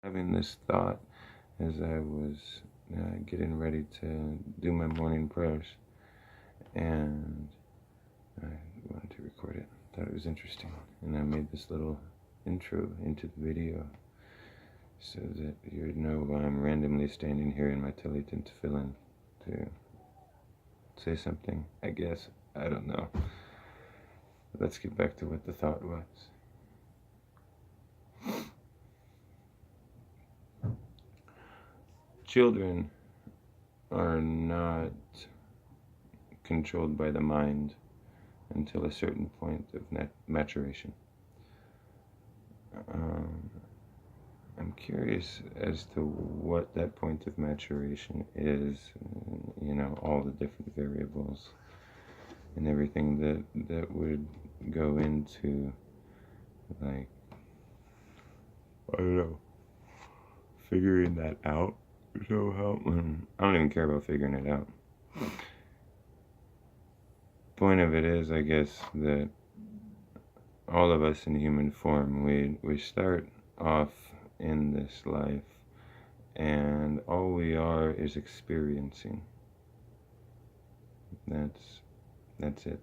Having this thought as I was getting ready to do my morning prayers, and I wanted to record it. Thought it was interesting, and I made this little intro into the video so that you would know why I'm randomly standing here in my talit and tefillin to say something, I guess. I don't know. Let's get back to what the thought was. Children are not controlled by the mind until a certain point of maturation. I'm curious as to what that point of maturation is, all the different variables and everything that would go into, like, I don't know, figuring that out. So I don't even care about figuring it out. Point of it is, I guess, that all of us in human form, we start off in this life, and all we are is experiencing. That's it.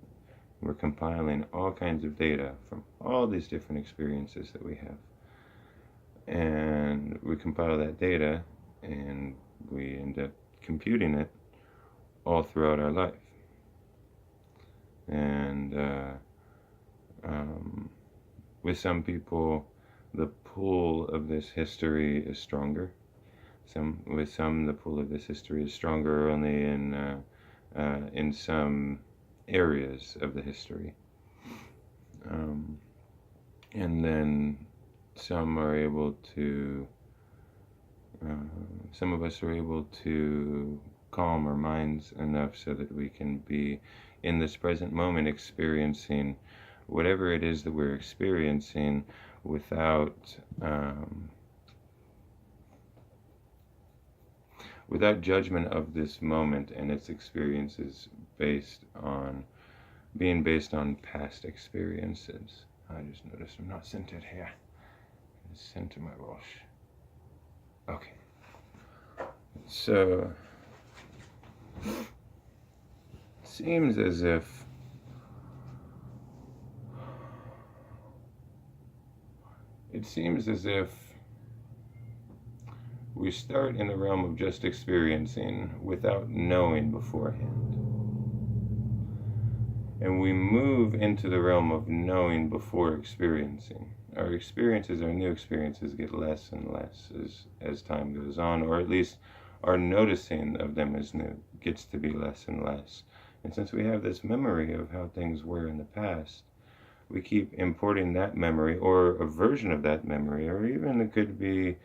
We're compiling all kinds of data from all these different experiences that we have, and we compile that data, and we end up computing it all throughout our life. And with some people, the pull of this history is stronger. With some, the pull of this history is stronger only in some areas of the history. And then some are able to, some of us are able to calm our minds enough so that we can be in this present moment experiencing whatever it is that we're experiencing without judgment of this moment and its experiences based on past experiences. I just noticed I'm not centered here. It's center my wash. Okay. So seems as if we start in the realm of just experiencing without knowing beforehand. And we move into the realm of knowing before experiencing. Our new experiences get less and less as time goes on, or at least our noticing of them as new gets to be less and less. And since we have this memory of how things were in the past, we keep importing that memory, or a version of that memory, or even it could be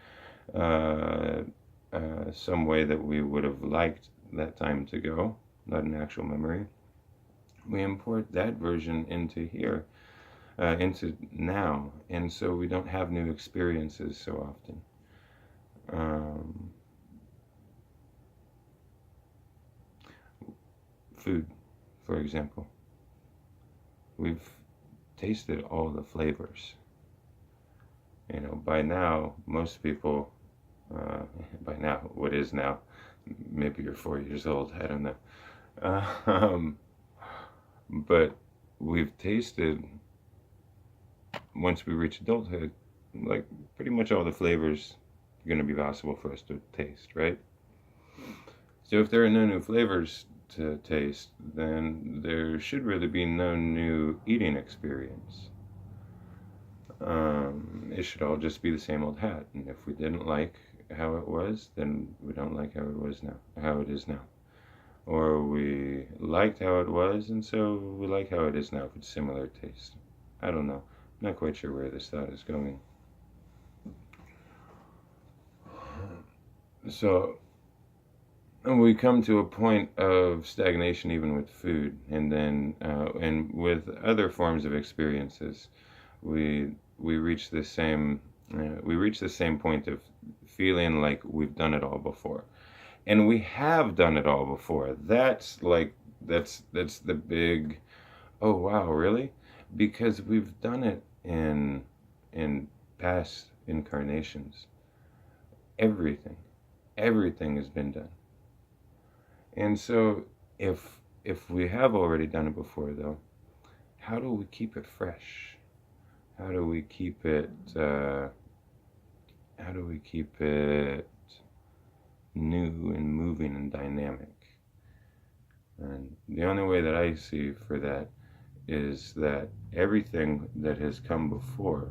some way that we would have liked that time to go, not an actual memory. We import that version into here, into now, and so we don't have new experiences so often. Food, for example. We've tasted all the flavors. By now, most people, what is now, maybe you're 4 years old, I don't know. But we've tasted, once we reach adulthood, like pretty much all the flavors are going to be possible for us to taste, right? So if there are no new flavors to taste, then there should really be no new eating experience. It should all just be the same old hat, and if we didn't like how it was, then we don't like how it is now. Or we liked how it was, and so we like how it is now with similar taste. I don't know. I'm not quite sure where this thought is going. So we come to a point of stagnation even with food, and then and with other forms of experiences, we reach the same point of feeling like we've done it all before. And we have done it all before. That's the big, oh wow, really? Because we've done it in past incarnations. Everything. Everything has been done. And so if we have already done it before, though, how do we keep it fresh? How do we keep it new and moving and dynamic? And the only way that I see for that is that everything that has come before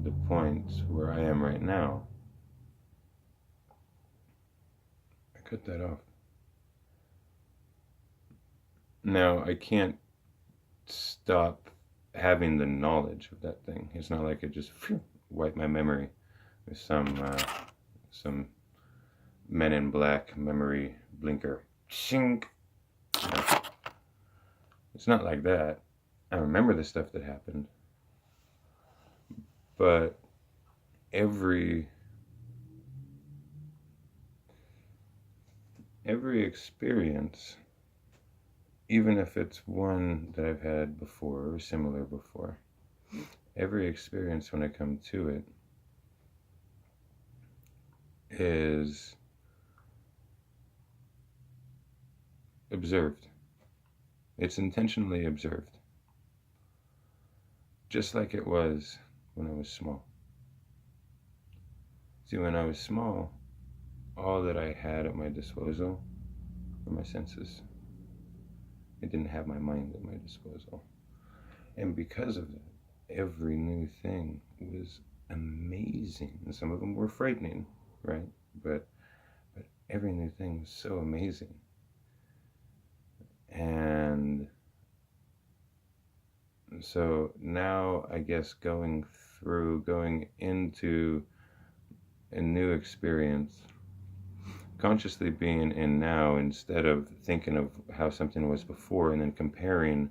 the point where I am right now, I cut that off. Now, I can't stop having the knowledge of that thing. It's not like it just wiped my memory with some Men in Black memory blinker. Shink. No, it's not like that. I remember the stuff that happened, but every experience, even if it's one that I've had before or similar before, every experience when I come to it is observed. It's intentionally observed. Just like it was when I was small. See, when I was small, all that I had at my disposal were my senses. I didn't have my mind at my disposal. And because of that, every new thing was amazing. And some of them were frightening, right? But every new thing was so amazing. And so now, I guess, going into a new experience, consciously being in now instead of thinking of how something was before and then comparing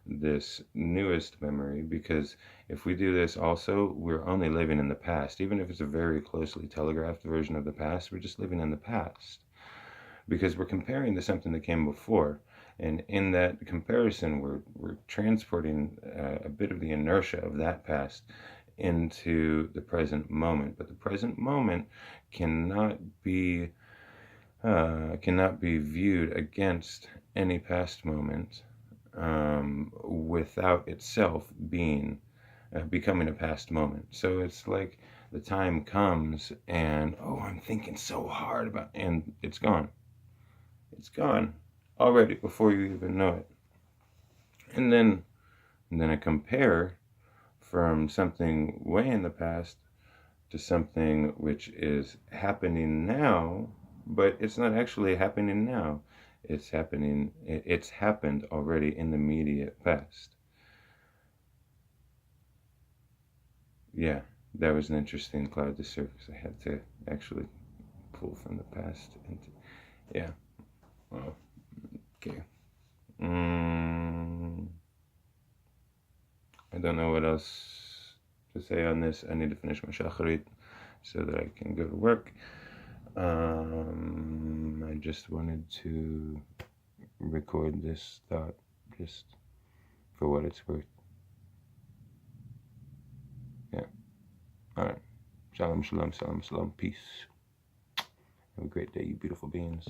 this newest memory, because if we do this also, we're only living in the past. Even if it's a very closely telegraphed version of the past, we're just living in the past because we're comparing to something that came before. And in that comparison, we're transporting a bit of the inertia of that past into the present moment. But the present moment cannot be viewed against any past moment without itself becoming a past moment. So it's like the time comes and, oh, I'm thinking so hard about, and it's gone. It's gone already before you even know it. And then I compare from something way in the past to something which is happening now, but it's not actually happening now. It's happened already in the immediate past. Yeah, that was an interesting cloud to surface. I had to actually pull from the past into, yeah. Well, okay. I don't know what else to say on this. I need to finish my shacharit so that I can go to work. I just wanted to record this thought just for what it's worth. Yeah. All right. Shalom, shalom, shalom, shalom. Peace. Have a great day, you beautiful beings.